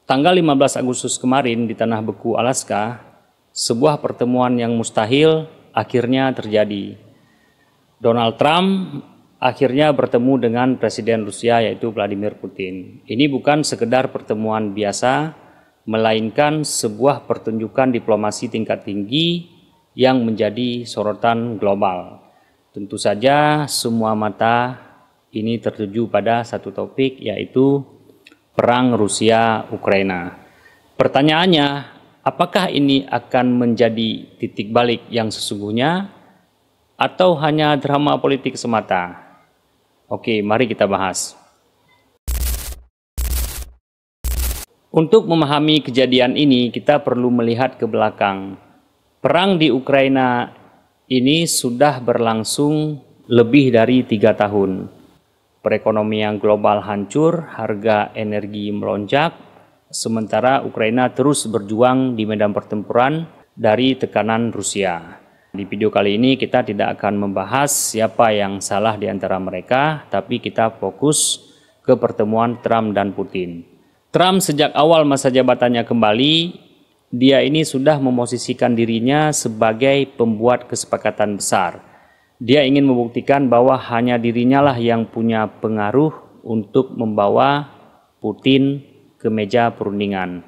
Tanggal 15 Agustus kemarin di Tanah Beku, Alaska, sebuah pertemuan yang mustahil akhirnya terjadi. Donald Trump akhirnya bertemu dengan Presiden Rusia yaitu Vladimir Putin. Ini bukan sekedar pertemuan biasa, melainkan sebuah pertunjukan diplomasi tingkat tinggi yang menjadi sorotan global. Tentu saja semua mata ini tertuju pada satu topik, yaitu perang Rusia-Ukraina. Pertanyaannya, apakah ini akan menjadi titik balik yang sesungguhnya atau hanya drama politik semata? Oke, mari kita bahas. Untuk memahami kejadian ini, kita perlu melihat ke belakang. Perang di Ukraina ini sudah berlangsung lebih dari 3 tahun. Perekonomian global hancur, harga energi melonjak, sementara Ukraina terus berjuang di medan pertempuran dari tekanan Rusia. Di video kali ini kita tidak akan membahas siapa yang salah di antara mereka, tapi kita fokus ke pertemuan Trump dan Putin. Trump sejak awal masa jabatannya kembali, dia ini sudah memosisikan dirinya sebagai pembuat kesepakatan besar. Dia ingin membuktikan bahwa hanya dirinya lah yang punya pengaruh untuk membawa Putin ke meja perundingan.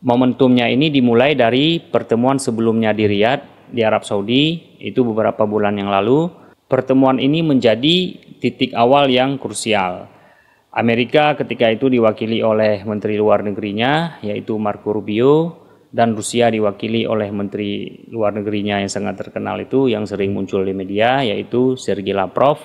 Momentumnya ini dimulai dari pertemuan sebelumnya di Riyadh, di Arab Saudi, itu beberapa bulan yang lalu. Pertemuan ini menjadi titik awal yang krusial. Amerika ketika itu diwakili oleh Menteri Luar Negerinya, yaitu Marco Rubio, dan Rusia diwakili oleh Menteri Luar Negerinya yang sangat terkenal itu, yang sering muncul di media, yaitu Sergei Lavrov.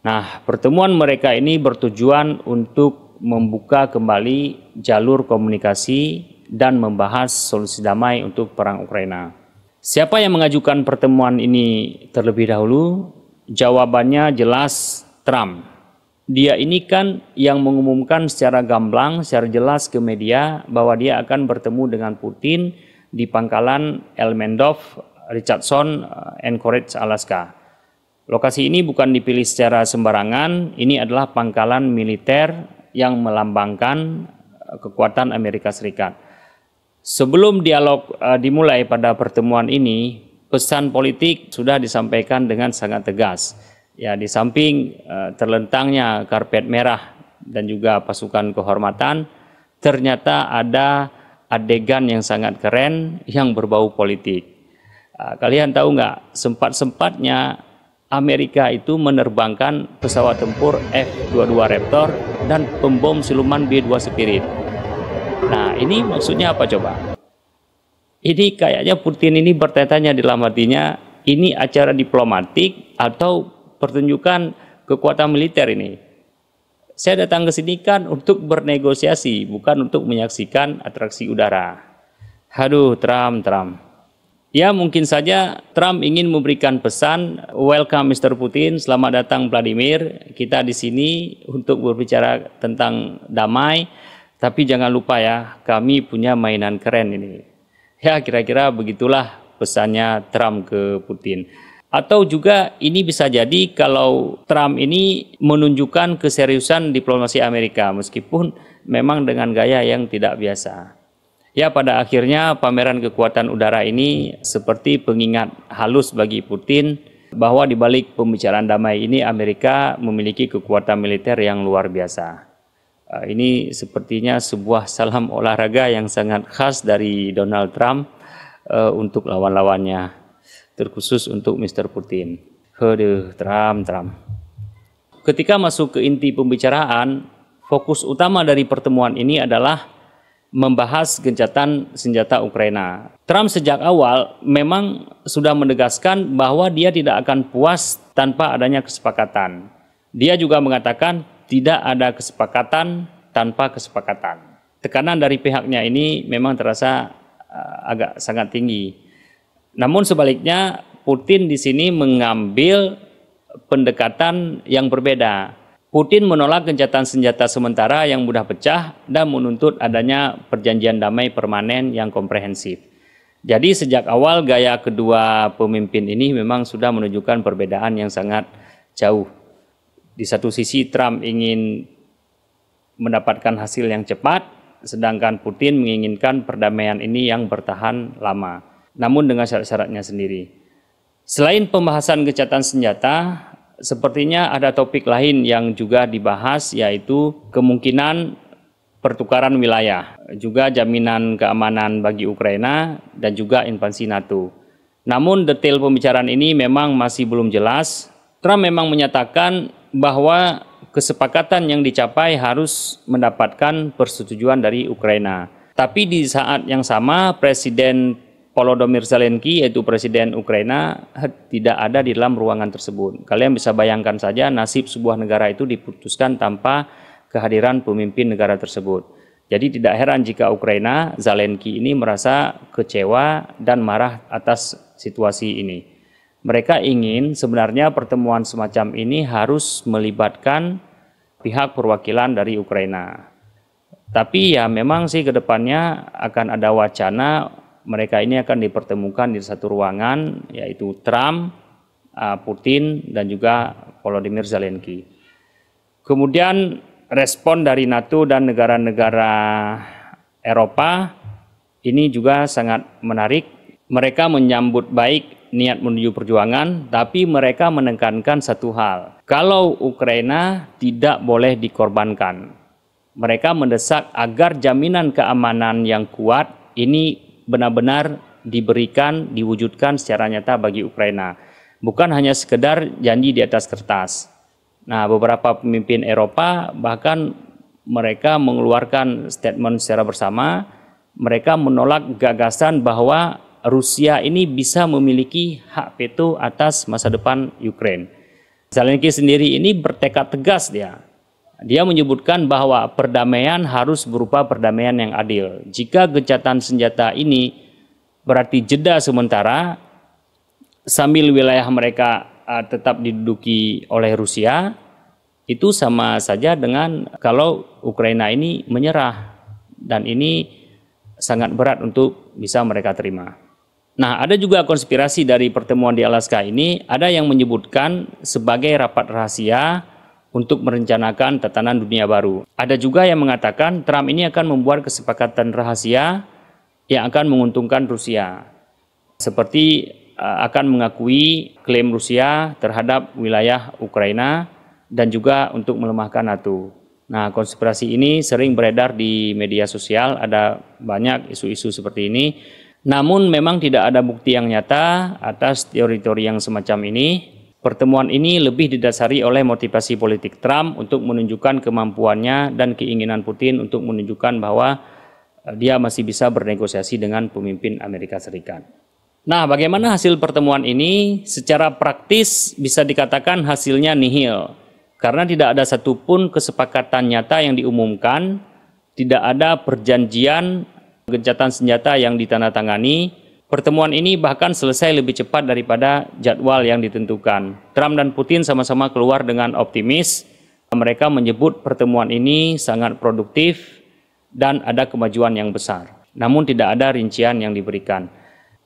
Nah, pertemuan mereka ini bertujuan untuk membuka kembali jalur komunikasi dan membahas solusi damai untuk perang Ukraina. Siapa yang mengajukan pertemuan ini terlebih dahulu? Jawabannya jelas Trump. Dia ini kan yang mengumumkan secara gamblang, secara jelas ke media bahwa dia akan bertemu dengan Putin di pangkalan Elmendorf, Richardson, Anchorage, Alaska. Lokasi ini bukan dipilih secara sembarangan, ini adalah pangkalan militer yang melambangkan kekuatan Amerika Serikat. Sebelum dialog dimulai pada pertemuan ini, pesan politik sudah disampaikan dengan sangat tegas. Ya, di samping terlentangnya karpet merah dan juga pasukan kehormatan, ternyata ada adegan yang sangat keren yang berbau politik. Kalian tahu nggak, sempat-sempatnya Amerika itu menerbangkan pesawat tempur F-22 Raptor dan pembom siluman B-2 Spirit. Nah, ini maksudnya apa coba? Ini kayaknya Putin ini bertanya-tanya dalam hatinya, ini acara diplomatik atau pertunjukan kekuatan militer ini. Saya datang ke sini kan untuk bernegosiasi, bukan untuk menyaksikan atraksi udara. Aduh, Trump. Ya, mungkin saja Trump ingin memberikan pesan, welcome Mr. Putin, selamat datang Vladimir. Kita di sini untuk berbicara tentang damai, tapi jangan lupa ya, kami punya mainan keren ini. Ya, kira-kira begitulah pesannya Trump ke Putin. Atau juga ini bisa jadi kalau Trump ini menunjukkan keseriusan diplomasi Amerika meskipun memang dengan gaya yang tidak biasa. Ya, pada akhirnya pameran kekuatan udara ini seperti pengingat halus bagi Putin bahwa di balik pembicaraan damai ini Amerika memiliki kekuatan militer yang luar biasa. Ini sepertinya sebuah salam olahraga yang sangat khas dari Donald Trump untuk lawan-lawannya. Terkhusus untuk Mr. Putin. Aduh, Trump. Ketika masuk ke inti pembicaraan, fokus utama dari pertemuan ini adalah membahas gencatan senjata Ukraina. Trump sejak awal memang sudah menegaskan bahwa dia tidak akan puas tanpa adanya kesepakatan. Dia juga mengatakan tidak ada kesepakatan tanpa kesepakatan. Tekanan dari pihaknya ini memang terasa agak sangat tinggi. Namun sebaliknya, Putin di sini mengambil pendekatan yang berbeda. Putin menolak gencatan senjata sementara yang mudah pecah dan menuntut adanya perjanjian damai permanen yang komprehensif. Jadi sejak awal gaya kedua pemimpin ini memang sudah menunjukkan perbedaan yang sangat jauh. Di satu sisi Trump ingin mendapatkan hasil yang cepat, sedangkan Putin menginginkan perdamaian ini yang bertahan lama, namun dengan syarat-syaratnya sendiri. Selain pembahasan gencatan senjata, sepertinya ada topik lain yang juga dibahas, yaitu kemungkinan pertukaran wilayah, juga jaminan keamanan bagi Ukraina, dan juga invasi NATO. Namun detail pembicaraan ini memang masih belum jelas. Trump memang menyatakan bahwa kesepakatan yang dicapai harus mendapatkan persetujuan dari Ukraina. Tapi di saat yang sama, Presiden Volodymyr Zelensky, yaitu Presiden Ukraina, tidak ada di dalam ruangan tersebut. Kalian bisa bayangkan saja nasib sebuah negara itu diputuskan tanpa kehadiran pemimpin negara tersebut. Jadi tidak heran jika Ukraina, Zelensky ini merasa kecewa dan marah atas situasi ini. Mereka ingin sebenarnya pertemuan semacam ini harus melibatkan pihak perwakilan dari Ukraina. Tapi ya memang sih ke depannya akan ada wacana mereka ini akan dipertemukan di satu ruangan, yaitu Trump, Putin, dan juga Volodymyr Zelensky. Kemudian respon dari NATO dan negara-negara Eropa ini juga sangat menarik. Mereka menyambut baik niat menuju perjuangan, tapi mereka menekankan satu hal. Kalau Ukraina tidak boleh dikorbankan. Mereka mendesak agar jaminan keamanan yang kuat ini benar-benar diberikan, diwujudkan secara nyata bagi Ukraina. Bukan hanya sekedar janji di atas kertas. Nah, beberapa pemimpin Eropa bahkan mereka mengeluarkan statement secara bersama. Mereka menolak gagasan bahwa Rusia ini bisa memiliki hak veto atas masa depan Ukraina. Zelensky sendiri ini bertekad tegas dia. Dia menyebutkan bahwa perdamaian harus berupa perdamaian yang adil. Jika gencatan senjata ini berarti jeda sementara sambil wilayah mereka tetap diduduki oleh Rusia, itu sama saja dengan kalau Ukraina ini menyerah, dan ini sangat berat untuk bisa mereka terima. Nah, ada juga konspirasi dari pertemuan di Alaska ini, ada yang menyebutkan sebagai rapat rahasia untuk merencanakan tatanan dunia baru. Ada juga yang mengatakan Trump ini akan membuat kesepakatan rahasia yang akan menguntungkan Rusia, seperti akan mengakui klaim Rusia terhadap wilayah Ukraina dan juga untuk melemahkan NATO. Nah, konspirasi ini sering beredar di media sosial, ada banyak isu-isu seperti ini. Namun memang tidak ada bukti yang nyata atas teori-teori yang semacam ini. Pertemuan ini lebih didasari oleh motivasi politik Trump untuk menunjukkan kemampuannya dan keinginan Putin untuk menunjukkan bahwa dia masih bisa bernegosiasi dengan pemimpin Amerika Serikat. Nah, bagaimana hasil pertemuan ini? Secara praktis bisa dikatakan hasilnya nihil. Karena tidak ada satupun kesepakatan nyata yang diumumkan, tidak ada perjanjian gencatan senjata yang ditandatangani. Pertemuan ini bahkan selesai lebih cepat daripada jadwal yang ditentukan. Trump dan Putin sama-sama keluar dengan optimis. Mereka menyebut pertemuan ini sangat produktif dan ada kemajuan yang besar. Namun tidak ada rincian yang diberikan.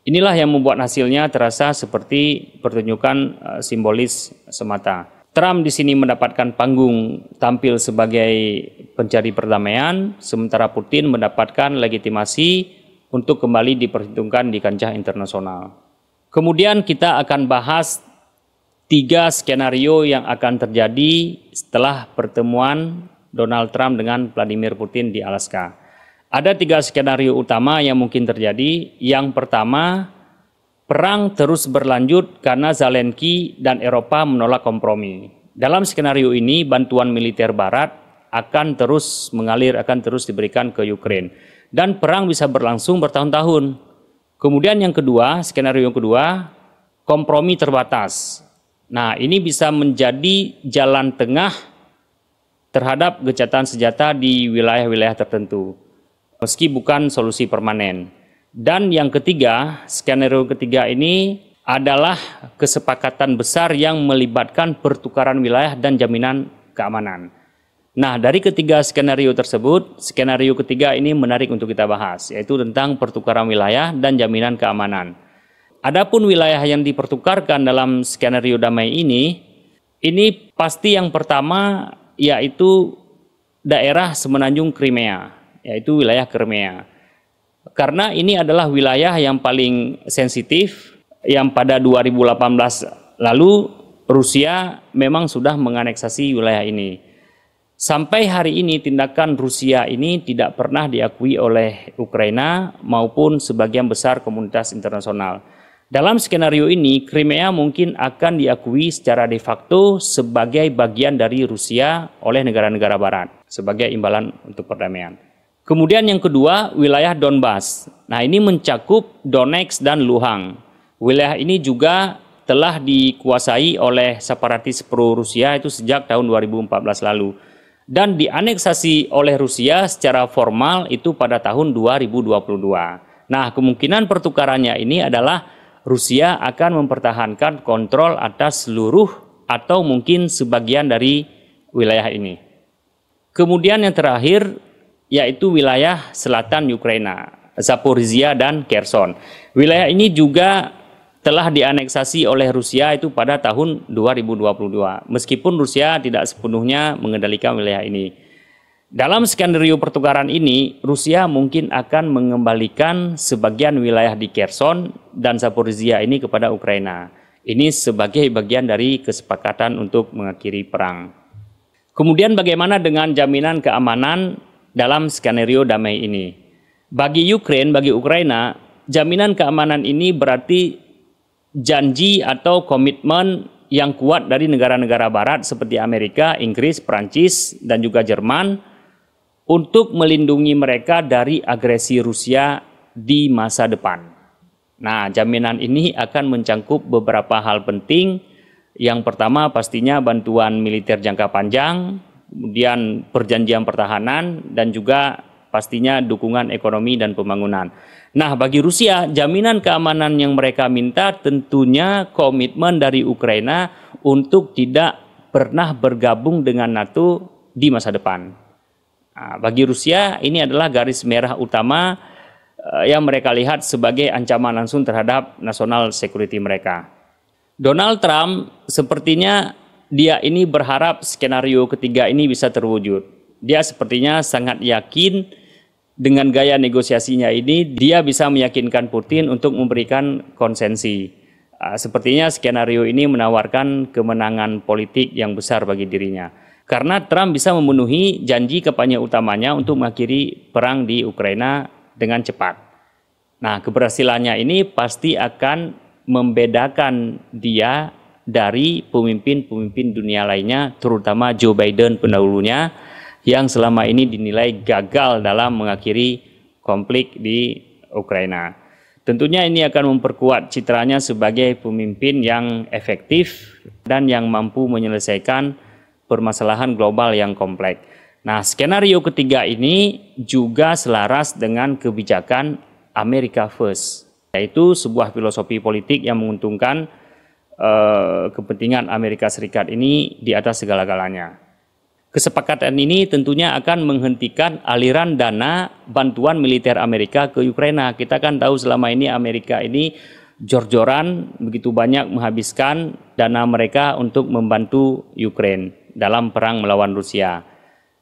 Inilah yang membuat hasilnya terasa seperti pertunjukan simbolis semata. Trump di sini mendapatkan panggung tampil sebagai pencari perdamaian, sementara Putin mendapatkan legitimasi untuk kembali diperhitungkan di kancah internasional. Kemudian kita akan bahas 3 skenario yang akan terjadi setelah pertemuan Donald Trump dengan Vladimir Putin di Alaska. Ada 3 skenario utama yang mungkin terjadi. Yang pertama, perang terus berlanjut karena Zelensky dan Eropa menolak kompromi. Dalam skenario ini, bantuan militer Barat akan terus mengalir, akan terus diberikan ke Ukraina. Dan perang bisa berlangsung bertahun-tahun. Kemudian yang kedua, skenario yang kedua, kompromi terbatas. Nah, ini bisa menjadi jalan tengah terhadap gencatan senjata di wilayah-wilayah tertentu, meski bukan solusi permanen. Dan yang ketiga, skenario ketiga ini adalah kesepakatan besar yang melibatkan pertukaran wilayah dan jaminan keamanan. Nah, dari ketiga skenario tersebut, skenario ketiga ini menarik untuk kita bahas, yaitu tentang pertukaran wilayah dan jaminan keamanan. Adapun wilayah yang dipertukarkan dalam skenario damai ini pasti yang pertama yaitu daerah semenanjung Crimea. yaitu wilayah Crimea. Karena ini adalah wilayah yang paling sensitif, yang pada 2018 lalu Rusia memang sudah menganeksasi wilayah ini. Sampai hari ini tindakan Rusia ini tidak pernah diakui oleh Ukraina maupun sebagian besar komunitas internasional. Dalam skenario ini, Crimea mungkin akan diakui secara de facto sebagai bagian dari Rusia oleh negara-negara barat sebagai imbalan untuk perdamaian. Kemudian yang kedua, wilayah Donbas. Nah, ini mencakup Donetsk dan Luhansk. Wilayah ini juga telah dikuasai oleh separatis pro-Rusia itu sejak tahun 2014 lalu. Dan dianeksasi oleh Rusia secara formal itu pada tahun 2022. Nah, kemungkinan pertukarannya ini adalah Rusia akan mempertahankan kontrol atas seluruh atau mungkin sebagian dari wilayah ini. Kemudian yang terakhir yaitu wilayah selatan Ukraina, Zaporizhia dan Kherson. Wilayah ini juga telah dianeksasi oleh Rusia itu pada tahun 2022, meskipun Rusia tidak sepenuhnya mengendalikan wilayah ini. Dalam skenario pertukaran ini, Rusia mungkin akan mengembalikan sebagian wilayah di Kherson dan Zaporizhia ini kepada Ukraina. Ini sebagai bagian dari kesepakatan untuk mengakhiri perang. Kemudian bagaimana dengan jaminan keamanan dalam skenario damai ini? Bagi Ukraina, jaminan keamanan ini berarti janji atau komitmen yang kuat dari negara-negara barat seperti Amerika, Inggris, Prancis, dan juga Jerman untuk melindungi mereka dari agresi Rusia di masa depan. Nah, jaminan ini akan mencangkup beberapa hal penting. Yang pertama pastinya bantuan militer jangka panjang, kemudian perjanjian pertahanan, dan juga pastinya dukungan ekonomi dan pembangunan. Nah, bagi Rusia, jaminan keamanan yang mereka minta tentunya komitmen dari Ukraina untuk tidak pernah bergabung dengan NATO di masa depan. Nah, bagi Rusia, ini adalah garis merah utama yang mereka lihat sebagai ancaman langsung terhadap national security mereka. Donald Trump sepertinya dia ini berharap skenario ketiga ini bisa terwujud. Dia sepertinya sangat yakin dengan gaya negosiasinya ini, dia bisa meyakinkan Putin untuk memberikan konsensi. Sepertinya skenario ini menawarkan kemenangan politik yang besar bagi dirinya. Karena Trump bisa memenuhi janji kampanye utamanya untuk mengakhiri perang di Ukraina dengan cepat. Nah, keberhasilannya ini pasti akan membedakan dia dari pemimpin-pemimpin dunia lainnya, terutama Joe Biden pendahulunya, yang selama ini dinilai gagal dalam mengakhiri konflik di Ukraina. Tentunya ini akan memperkuat citranya sebagai pemimpin yang efektif dan yang mampu menyelesaikan permasalahan global yang kompleks. Nah, skenario ketiga ini juga selaras dengan kebijakan America First, yaitu sebuah filosofi politik yang menguntungkan kepentingan Amerika Serikat ini di atas segala-galanya. Kesepakatan ini tentunya akan menghentikan aliran dana bantuan militer Amerika ke Ukraina. Kita kan tahu selama ini Amerika ini jor-joran begitu banyak menghabiskan dana mereka untuk membantu Ukraina dalam perang melawan Rusia.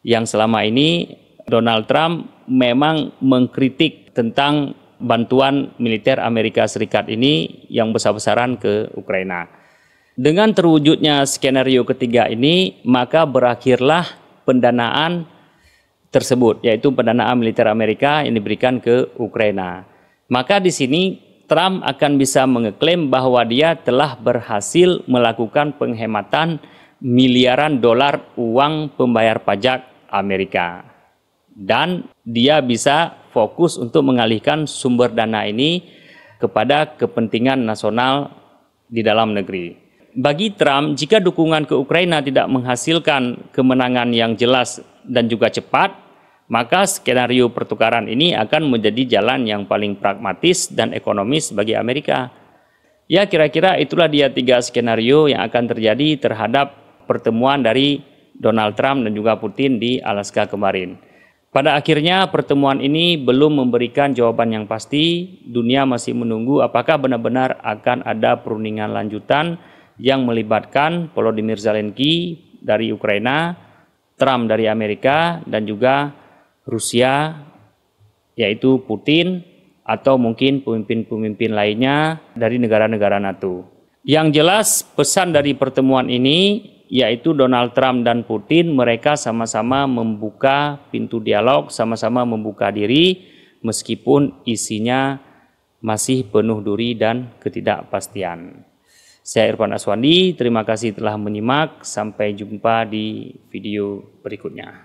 Yang selama ini Donald Trump memang mengkritik tentang bantuan militer Amerika Serikat ini yang besar-besaran ke Ukraina. Dengan terwujudnya skenario ketiga ini, maka berakhirlah pendanaan tersebut, yaitu pendanaan militer Amerika yang diberikan ke Ukraina. Maka di sini Trump akan bisa mengeklaim bahwa dia telah berhasil melakukan penghematan miliaran dolar uang pembayar pajak Amerika. Dan dia bisa fokus untuk mengalihkan sumber dana ini kepada kepentingan nasional di dalam negeri. Bagi Trump, jika dukungan ke Ukraina tidak menghasilkan kemenangan yang jelas dan juga cepat, maka skenario pertukaran ini akan menjadi jalan yang paling pragmatis dan ekonomis bagi Amerika. Ya, kira-kira itulah dia 3 skenario yang akan terjadi terhadap pertemuan dari Donald Trump dan juga Putin di Alaska kemarin. Pada akhirnya pertemuan ini belum memberikan jawaban yang pasti. Dunia masih menunggu apakah benar-benar akan ada perundingan lanjutan yang melibatkan Volodymyr Zelensky dari Ukraina, Trump dari Amerika, dan juga Rusia yaitu Putin atau mungkin pemimpin-pemimpin lainnya dari negara-negara NATO. Yang jelas pesan dari pertemuan ini yaitu Donald Trump dan Putin, mereka sama-sama membuka pintu dialog, sama-sama membuka diri meskipun isinya masih penuh duri dan ketidakpastian. Saya Irfan Aswandi, terima kasih telah menyimak. Sampai jumpa di video berikutnya.